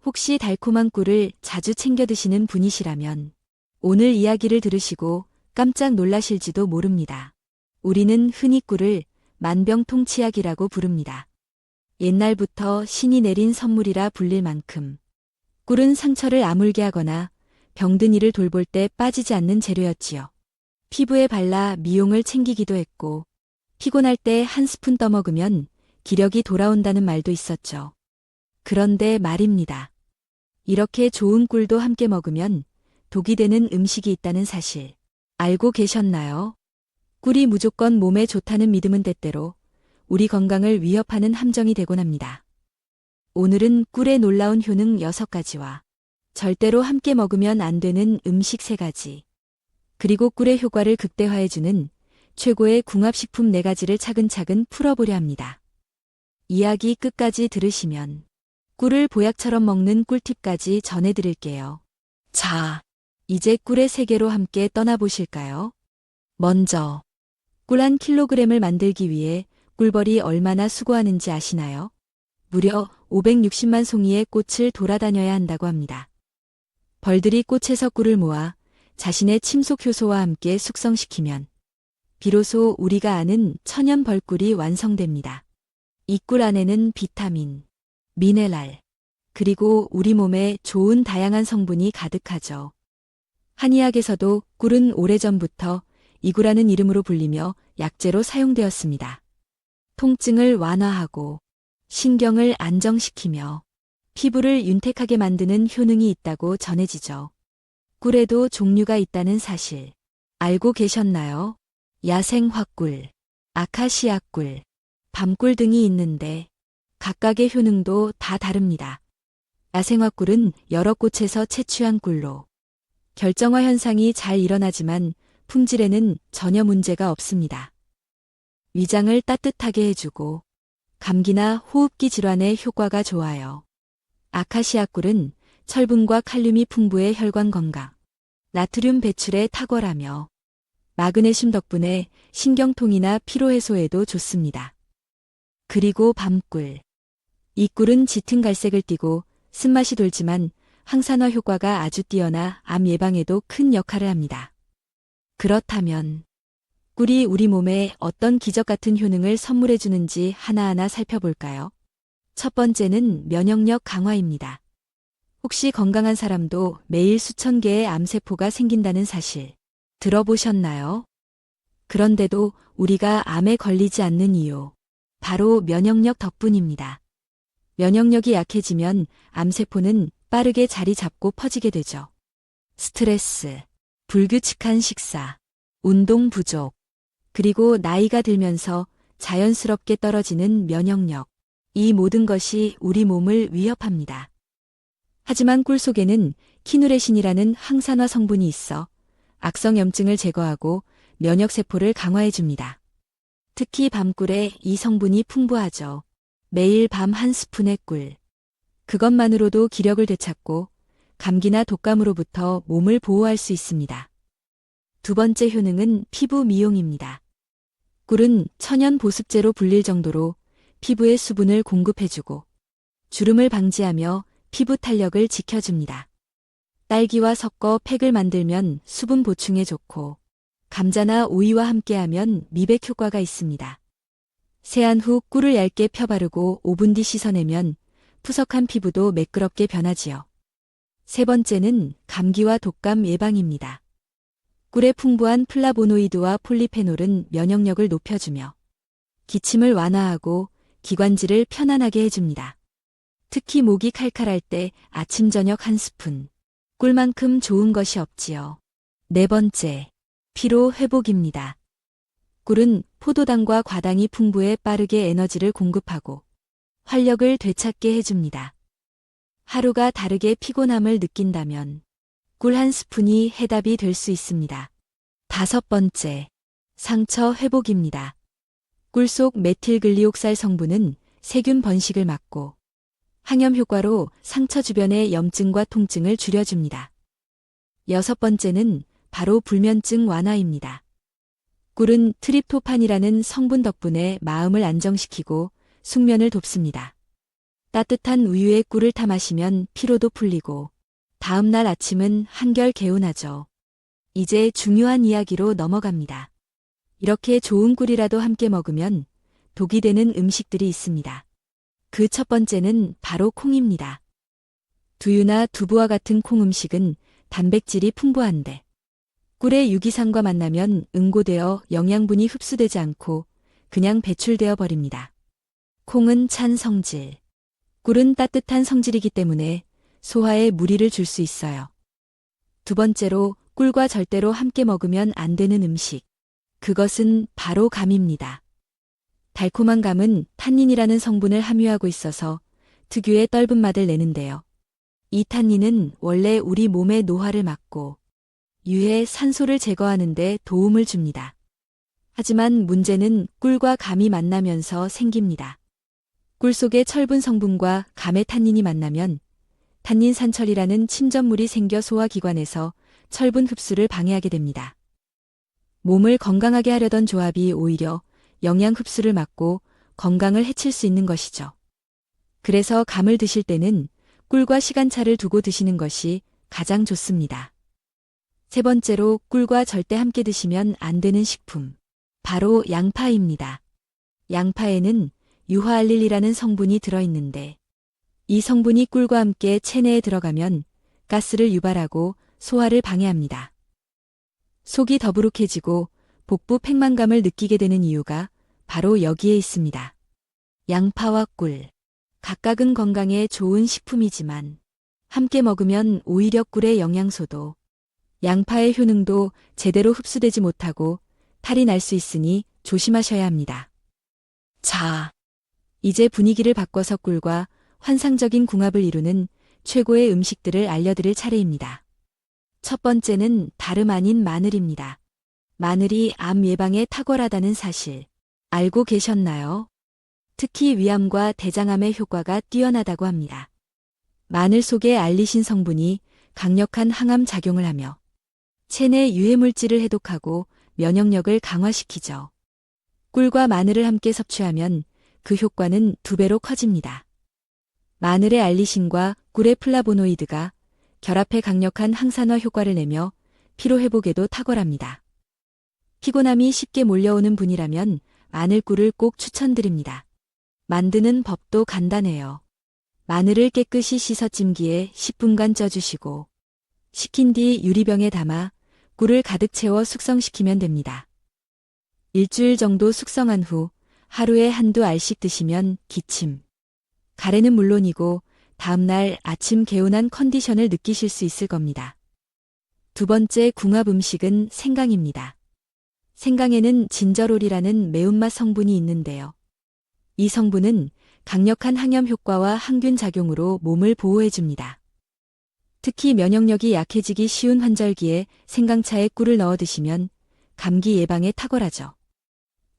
혹시 달콤한 꿀을 자주 챙겨 드시는 분이시라면 오늘 이야기를 들으시고 깜짝 놀라실지도 모릅니다. 우리는 흔히 꿀을 만병통치약이라고 부릅니다. 옛날부터 신이 내린 선물이라 불릴 만큼 꿀은 상처를 아물게 하거나 병든 이를 돌볼 때 빠지지 않는 재료였지요. 피부에 발라 미용을 챙기기도 했고 피곤할 때 한 스푼 떠먹으면 기력이 돌아온다는 말도 있었죠. 그런데 말입니다. 이렇게 좋은 꿀도 함께 먹으면 독이 되는 음식이 있다는 사실 알고 계셨나요? 꿀이 무조건 몸에 좋다는 믿음은 때때로 우리 건강을 위협하는 함정이 되곤 합니다. 오늘은 꿀의 놀라운 효능 6가지와 절대로 함께 먹으면 안 되는 음식 3가지, 그리고 꿀의 효과를 극대화해주는 최고의 궁합식품 4가지를 차근차근 풀어보려 합니다. 이야기 끝까지 들으시면 꿀을 보약처럼 먹는 꿀팁까지 전해드릴게요. 자, 이제 꿀의 세계로 함께 떠나보실까요? 먼저, 꿀 1kg을 만들기 위해 꿀벌이 얼마나 수고하는지 아시나요? 무려 560만 송이의 꽃을 돌아다녀야 한다고 합니다. 벌들이 꽃에서 꿀을 모아 자신의 침속 효소와 함께 숙성시키면 비로소 우리가 아는 천연 벌꿀이 완성됩니다. 이 꿀 안에는 비타민, 미네랄, 그리고 우리 몸에 좋은 다양한 성분이 가득하죠. 한의학에서도 꿀은 오래전부터 이구라는 이름으로 불리며 약재로 사용되었습니다. 통증을 완화하고 신경을 안정시키며 피부를 윤택하게 만드는 효능이 있다고 전해지죠. 꿀에도 종류가 있다는 사실 알고 계셨나요? 야생화꿀, 아카시아꿀, 밤꿀 등이 있는데 각각의 효능도 다 다릅니다. 야생화꿀은 여러 꽃에서 채취한 꿀로 결정화 현상이 잘 일어나지만 품질에는 전혀 문제가 없습니다. 위장을 따뜻하게 해주고 감기나 호흡기 질환에 효과가 좋아요. 아카시아 꿀은 철분과 칼륨이 풍부해 혈관 건강, 나트륨 배출에 탁월하며 마그네슘 덕분에 신경통이나 피로 해소에도 좋습니다. 그리고 밤꿀. 이 꿀은 짙은 갈색을 띠고 쓴맛이 돌지만 항산화 효과가 아주 뛰어나 암 예방에도 큰 역할을 합니다. 그렇다면 꿀이 우리 몸에 어떤 기적 같은 효능을 선물해 주는지 하나하나 살펴볼까요? 첫 번째는 면역력 강화입니다. 혹시 건강한 사람도 매일 수천 개의 암세포가 생긴다는 사실 들어보셨나요? 그런데도 우리가 암에 걸리지 않는 이유, 바로 면역력 덕분입니다. 면역력이 약해지면 암세포는 빠르게 자리 잡고 퍼지게 되죠. 스트레스, 불규칙한 식사, 운동 부족, 그리고 나이가 들면서 자연스럽게 떨어지는 면역력, 이 모든 것이 우리 몸을 위협합니다. 하지만 꿀 속에는 키누레신이라는 항산화 성분이 있어 악성염증을 제거하고 면역세포를 강화해줍니다. 특히 밤꿀에 이 성분이 풍부하죠. 매일 밤 한 스푼의 꿀. 그것만으로도 기력을 되찾고 감기나 독감으로부터 몸을 보호할 수 있습니다. 두 번째 효능은 피부 미용입니다. 꿀은 천연 보습제로 불릴 정도로 피부에 수분을 공급해주고 주름을 방지하며 피부 탄력을 지켜줍니다. 딸기와 섞어 팩을 만들면 수분 보충에 좋고 감자나 오이와 함께하면 미백 효과가 있습니다. 세안 후 꿀을 얇게 펴바르고 5분 뒤 씻어내면 푸석한 피부도 매끄럽게 변하지요. 세 번째는 감기와 독감 예방입니다. 꿀의 풍부한 플라보노이드와 폴리페놀은 면역력을 높여주며 기침을 완화하고 기관지를 편안하게 해줍니다. 특히 목이 칼칼할 때 아침 저녁 한 스푼. 꿀만큼 좋은 것이 없지요. 네 번째, 피로 회복입니다. 꿀은 포도당과 과당이 풍부해 빠르게 에너지를 공급하고 활력을 되찾게 해줍니다. 하루가 다르게 피곤함을 느낀다면 꿀 한 스푼이 해답이 될 수 있습니다. 다섯 번째, 상처 회복입니다. 꿀 속 메틸글리옥살 성분은 세균 번식을 막고 항염 효과로 상처 주변의 염증과 통증을 줄여줍니다. 여섯 번째는 바로 불면증 완화입니다. 꿀은 트립토판이라는 성분 덕분에 마음을 안정시키고 숙면을 돕습니다. 따뜻한 우유에 꿀을 타 마시면 피로도 풀리고 다음 날 아침은 한결 개운하죠. 이제 중요한 이야기로 넘어갑니다. 이렇게 좋은 꿀이라도 함께 먹으면 독이 되는 음식들이 있습니다. 그 첫 번째는 바로 콩입니다. 두유나 두부와 같은 콩 음식은 단백질이 풍부한데 꿀의 유기산과 만나면 응고되어 영양분이 흡수되지 않고 그냥 배출되어 버립니다. 콩은 찬 성질, 꿀은 따뜻한 성질이기 때문에 소화에 무리를 줄 수 있어요. 두 번째로 꿀과 절대로 함께 먹으면 안 되는 음식. 그것은 바로 감입니다. 달콤한 감은 탄닌이라는 성분을 함유하고 있어서 특유의 떫은 맛을 내는데요. 이 탄닌은 원래 우리 몸의 노화를 막고 유해 산소를 제거하는 데 도움을 줍니다. 하지만 문제는 꿀과 감이 만나면서 생깁니다. 꿀 속의 철분 성분과 감의 탄닌이 만나면 탄닌 산철이라는 침전물이 생겨 소화기관에서 철분 흡수를 방해하게 됩니다. 몸을 건강하게 하려던 조합이 오히려 영양 흡수를 막고 건강을 해칠 수 있는 것이죠. 그래서 감을 드실 때는 꿀과 시간차를 두고 드시는 것이 가장 좋습니다. 세 번째로 꿀과 절대 함께 드시면 안 되는 식품. 바로 양파입니다. 양파에는 유화알릴이라는 성분이 들어있는데 이 성분이 꿀과 함께 체내에 들어가면 가스를 유발하고 소화를 방해합니다. 속이 더부룩해지고 복부 팽만감을 느끼게 되는 이유가 바로 여기에 있습니다. 양파와 꿀. 각각은 건강에 좋은 식품이지만 함께 먹으면 오히려 꿀의 영양소도 양파의 효능도 제대로 흡수되지 못하고 탈이 날 수 있으니 조심하셔야 합니다. 자, 이제 분위기를 바꿔서 꿀과 환상적인 궁합을 이루는 최고의 음식들을 알려드릴 차례입니다. 첫 번째는 다름 아닌 마늘입니다. 마늘이 암 예방에 탁월하다는 사실 알고 계셨나요? 특히 위암과 대장암의 효과가 뛰어나다고 합니다. 마늘 속의 알리신 성분이 강력한 항암 작용을 하며 체내 유해물질을 해독하고 면역력을 강화시키죠. 꿀과 마늘을 함께 섭취하면 그 효과는 2배로 커집니다. 마늘의 알리신과 꿀의 플라보노이드가 결합해 강력한 항산화 효과를 내며 피로회복에도 탁월합니다. 피곤함이 쉽게 몰려오는 분이라면 마늘꿀을 꼭 추천드립니다. 만드는 법도 간단해요. 마늘을 깨끗이 씻어 찜기에 10분간 쪄주시고 식힌 뒤 유리병에 담아 꿀을 가득 채워 숙성시키면 됩니다. 일주일 정도 숙성한 후 하루에 한두 알씩 드시면 기침, 가래는 물론이고 다음날 아침 개운한 컨디션을 느끼실 수 있을 겁니다. 두 번째 궁합 음식은 생강입니다. 생강에는 진저롤이라는 매운맛 성분이 있는데요. 이 성분은 강력한 항염 효과와 항균 작용으로 몸을 보호해줍니다. 특히 면역력이 약해지기 쉬운 환절기에 생강차에 꿀을 넣어 드시면 감기 예방에 탁월하죠.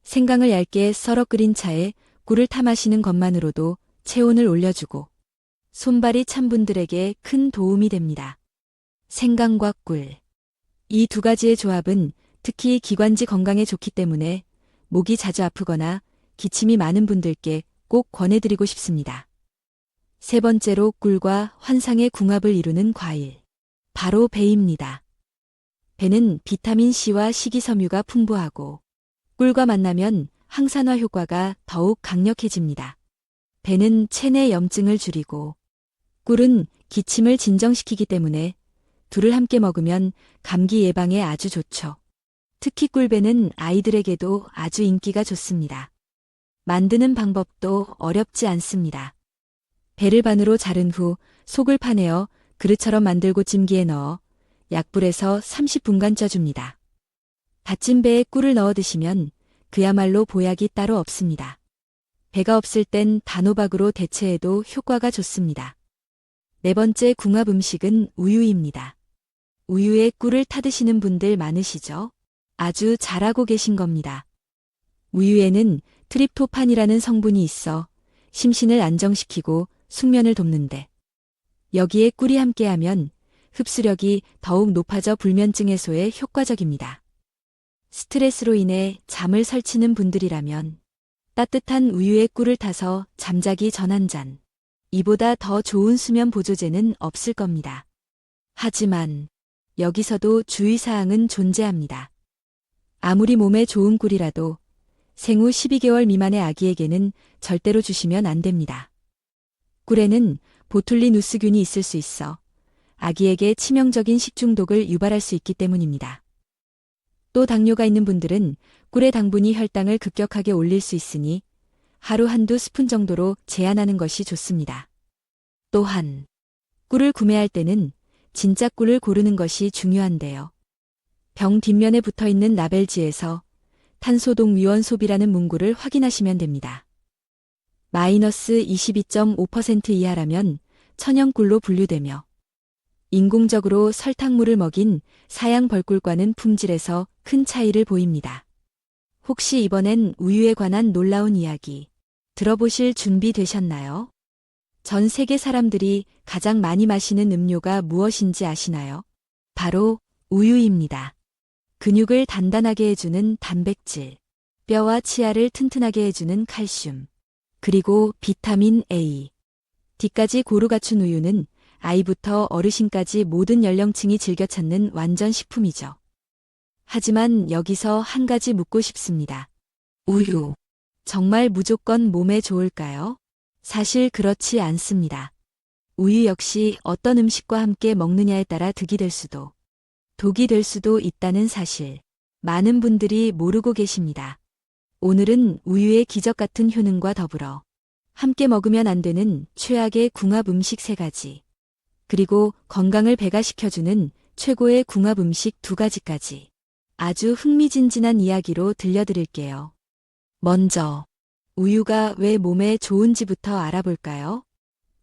생강을 얇게 썰어 끓인 차에 꿀을 타 마시는 것만으로도 체온을 올려주고 손발이 찬 분들에게 큰 도움이 됩니다. 생강과 꿀. 이 두 가지의 조합은 특히 기관지 건강에 좋기 때문에 목이 자주 아프거나 기침이 많은 분들께 꼭 권해드리고 싶습니다. 세 번째로 꿀과 환상의 궁합을 이루는 과일. 바로 배입니다. 배는 비타민C와 식이섬유가 풍부하고 꿀과 만나면 항산화 효과가 더욱 강력해집니다. 배는 체내 염증을 줄이고 꿀은 기침을 진정시키기 때문에 둘을 함께 먹으면 감기 예방에 아주 좋죠. 특히 꿀배는 아이들에게도 아주 인기가 좋습니다. 만드는 방법도 어렵지 않습니다. 배를 반으로 자른 후 속을 파내어 그릇처럼 만들고 찜기에 넣어 약불에서 30분간 쪄줍니다. 다진 배에 꿀을 넣어 드시면 그야말로 보약이 따로 없습니다. 배가 없을 땐 단호박으로 대체해도 효과가 좋습니다. 네 번째 궁합 음식은 우유입니다. 우유에 꿀을 타 드시는 분들 많으시죠? 아주 잘하고 계신 겁니다. 우유에는 트립토판이라는 성분이 있어 심신을 안정시키고 숙면을 돕는데 여기에 꿀이 함께하면 흡수력이 더욱 높아져 불면증 해소에 효과적입니다. 스트레스로 인해 잠을 설치는 분들이라면 따뜻한 우유에 꿀을 타서 잠자기 전 한 잔, 이보다 더 좋은 수면 보조제는 없을 겁니다. 하지만 여기서도 주의사항은 존재합니다. 아무리 몸에 좋은 꿀이라도 생후 12개월 미만의 아기에게는 절대로 주시면 안 됩니다. 꿀에는 보툴리누스균이 있을 수 있어 아기에게 치명적인 식중독을 유발할 수 있기 때문입니다. 또 당뇨가 있는 분들은 꿀의 당분이 혈당을 급격하게 올릴 수 있으니 하루 한두 스푼 정도로 제한하는 것이 좋습니다. 또한 꿀을 구매할 때는 진짜 꿀을 고르는 것이 중요한데요. 병 뒷면에 붙어있는 라벨지에서 탄소동위원 소비라는 문구를 확인하시면 됩니다. 마이너스 22.5% 이하라면 천연꿀로 분류되며 인공적으로 설탕물을 먹인 사양 벌꿀과는 품질에서 큰 차이를 보입니다. 혹시 이번엔 우유에 관한 놀라운 이야기 들어보실 준비 되셨나요? 전 세계 사람들이 가장 많이 마시는 음료가 무엇인지 아시나요? 바로 우유입니다. 근육을 단단하게 해주는 단백질, 뼈와 치아를 튼튼하게 해주는 칼슘, 그리고 비타민 A, D까지 고루 갖춘 우유는 아이부터 어르신까지 모든 연령층이 즐겨 찾는 완전 식품이죠. 하지만 여기서 한 가지 묻고 싶습니다. 우유, 정말 무조건 몸에 좋을까요? 사실 그렇지 않습니다. 우유 역시 어떤 음식과 함께 먹느냐에 따라 득이 될 수도, 독이 될 수도 있다는 사실, 많은 분들이 모르고 계십니다. 오늘은 우유의 기적 같은 효능과 더불어 함께 먹으면 안 되는 최악의 궁합 음식 3가지, 그리고 건강을 배가시켜주는 최고의 궁합 음식 2가지까지 아주 흥미진진한 이야기로 들려드릴게요. 먼저 우유가 왜 몸에 좋은지부터 알아볼까요?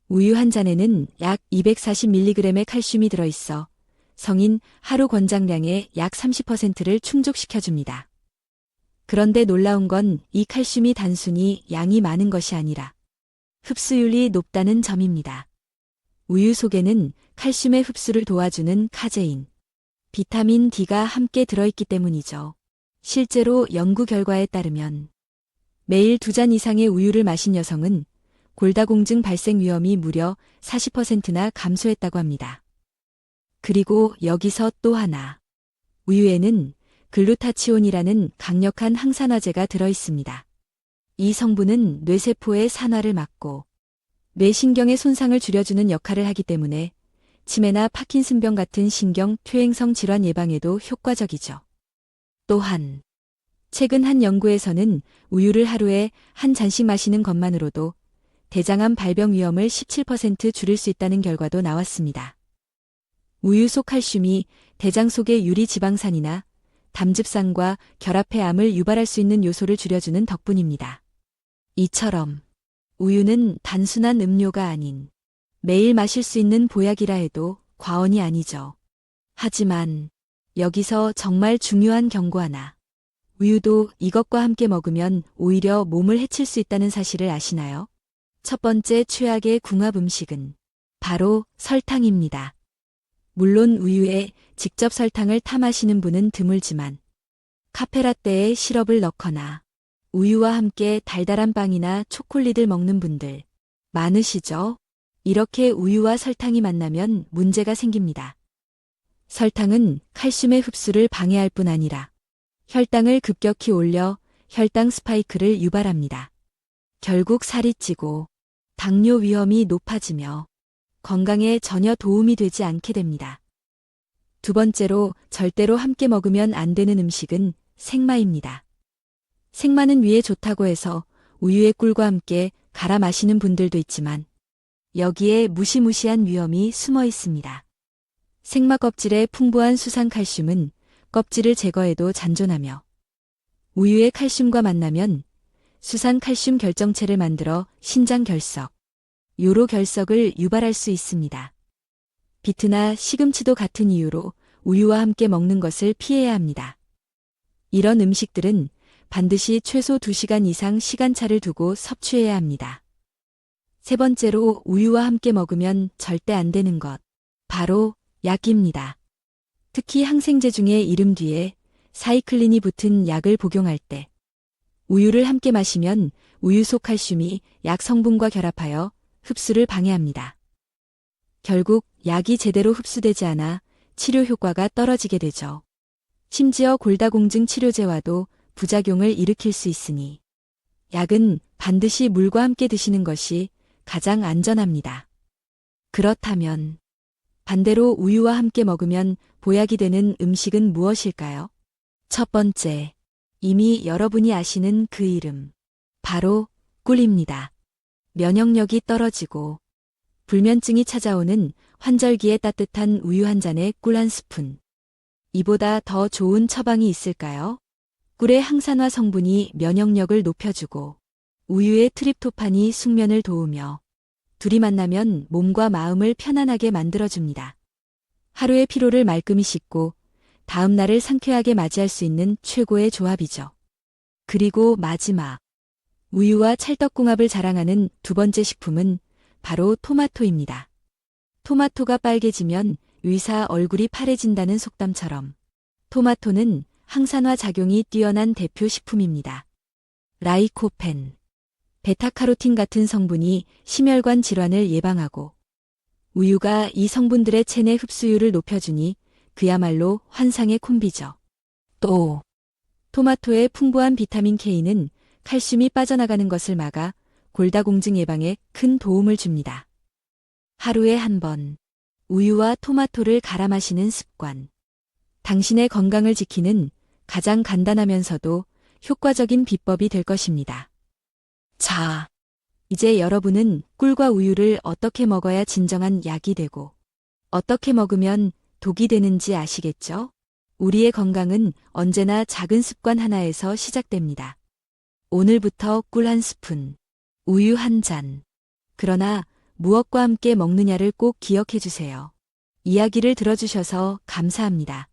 우유 한 잔에는 약 240mg의 칼슘이 들어있어 성인 하루 권장량의 약 30%를 충족시켜줍니다. 그런데 놀라운 건 이 칼슘이 단순히 양이 많은 것이 아니라 흡수율이 높다는 점입니다. 우유 속에는 칼슘의 흡수를 도와주는 카제인, 비타민 D가 함께 들어있기 때문이죠. 실제로 연구 결과에 따르면 매일 2잔 이상의 우유를 마신 여성은 골다공증 발생 위험이 무려 40%나 감소했다고 합니다. 그리고 여기서 또 하나. 우유에는 글루타치온이라는 강력한 항산화제가 들어있습니다. 이 성분은 뇌세포의 산화를 막고 뇌신경의 손상을 줄여주는 역할을 하기 때문에 치매나 파킨슨병 같은 신경 퇴행성 질환 예방에도 효과적이죠. 또한 최근 한 연구에서는 우유를 하루에 한 잔씩 마시는 것만으로도 대장암 발병 위험을 17% 줄일 수 있다는 결과도 나왔습니다. 우유 속 칼슘이 대장 속의 유리지방산이나 담즙산과 결합해 암을 유발할 수 있는 요소를 줄여주는 덕분입니다. 이처럼 우유는 단순한 음료가 아닌 매일 마실 수 있는 보약이라 해도 과언이 아니죠. 하지만 여기서 정말 중요한 경고 하나. 우유도 이것과 함께 먹으면 오히려 몸을 해칠 수 있다는 사실을 아시나요? 첫 번째 최악의 궁합 음식은 바로 설탕입니다. 물론 우유에 직접 설탕을 타 마시는 분은 드물지만 카페라떼에 시럽을 넣거나 우유와 함께 달달한 빵이나 초콜릿을 먹는 분들 많으시죠? 이렇게 우유와 설탕이 만나면 문제가 생깁니다. 설탕은 칼슘의 흡수를 방해할 뿐 아니라 혈당을 급격히 올려 혈당 스파이크를 유발합니다. 결국 살이 찌고 당뇨 위험이 높아지며 건강에 전혀 도움이 되지 않게 됩니다. 두 번째로 절대로 함께 먹으면 안 되는 음식은 생마입니다. 생마는 위에 좋다고 해서 우유에 꿀과 함께 갈아 마시는 분들도 있지만 여기에 무시무시한 위험이 숨어 있습니다. 생마 껍질에 풍부한 수산 칼슘은 껍질을 제거해도 잔존하며 우유의 칼슘과 만나면 수산 칼슘 결정체를 만들어 신장 결석, 요로 결석을 유발할 수 있습니다. 비트나 시금치도 같은 이유로 우유와 함께 먹는 것을 피해야 합니다. 이런 음식들은 반드시 최소 2시간 이상 시간차를 두고 섭취해야 합니다. 세 번째로 우유와 함께 먹으면 절대 안 되는 것, 바로 약입니다. 특히 항생제 중에 이름 뒤에 사이클린이 붙은 약을 복용할 때 우유를 함께 마시면 우유 속 칼슘이 약 성분과 결합하여 흡수를 방해합니다. 결국 약이 제대로 흡수되지 않아 치료 효과가 떨어지게 되죠. 심지어 골다공증 치료제와도 부작용을 일으킬 수 있으니 약은 반드시 물과 함께 드시는 것이 가장 안전합니다. 그렇다면 반대로 우유와 함께 먹으면 보약이 되는 음식은 무엇일까요? 첫 번째, 이미 여러분이 아시는 그 이름, 바로 꿀입니다. 면역력이 떨어지고 불면증이 찾아오는 환절기에 따뜻한 우유 한 잔에 꿀 한 스푼. 이보다 더 좋은 처방이 있을까요? 꿀의 항산화 성분이 면역력을 높여주고 우유의 트립토판이 숙면을 도우며 둘이 만나면 몸과 마음을 편안하게 만들어줍니다. 하루의 피로를 말끔히 씻고 다음 날을 상쾌하게 맞이할 수 있는 최고의 조합이죠. 그리고 마지막, 우유와 찰떡궁합을 자랑하는 두 번째 식품은 바로 토마토입니다. 토마토가 빨개지면 의사 얼굴이 파래진다는 속담처럼 토마토는 항산화 작용이 뛰어난 대표 식품입니다. 라이코펜, 베타카로틴 같은 성분이 심혈관 질환을 예방하고 우유가 이 성분들의 체내 흡수율을 높여주니 그야말로 환상의 콤비죠. 또 토마토의 풍부한 비타민 K는 칼슘이 빠져나가는 것을 막아 골다공증 예방에 큰 도움을 줍니다. 하루에 한 번 우유와 토마토를 갈아 마시는 습관. 당신의 건강을 지키는 가장 간단하면서도 효과적인 비법이 될 것입니다. 자, 이제 여러분은 꿀과 우유를 어떻게 먹어야 진정한 약이 되고 어떻게 먹으면 독이 되는지 아시겠죠? 우리의 건강은 언제나 작은 습관 하나에서 시작됩니다. 오늘부터 꿀 한 스푼, 우유 한 잔. 그러나 무엇과 함께 먹느냐를 꼭 기억해 주세요. 이야기를 들어주셔서 감사합니다.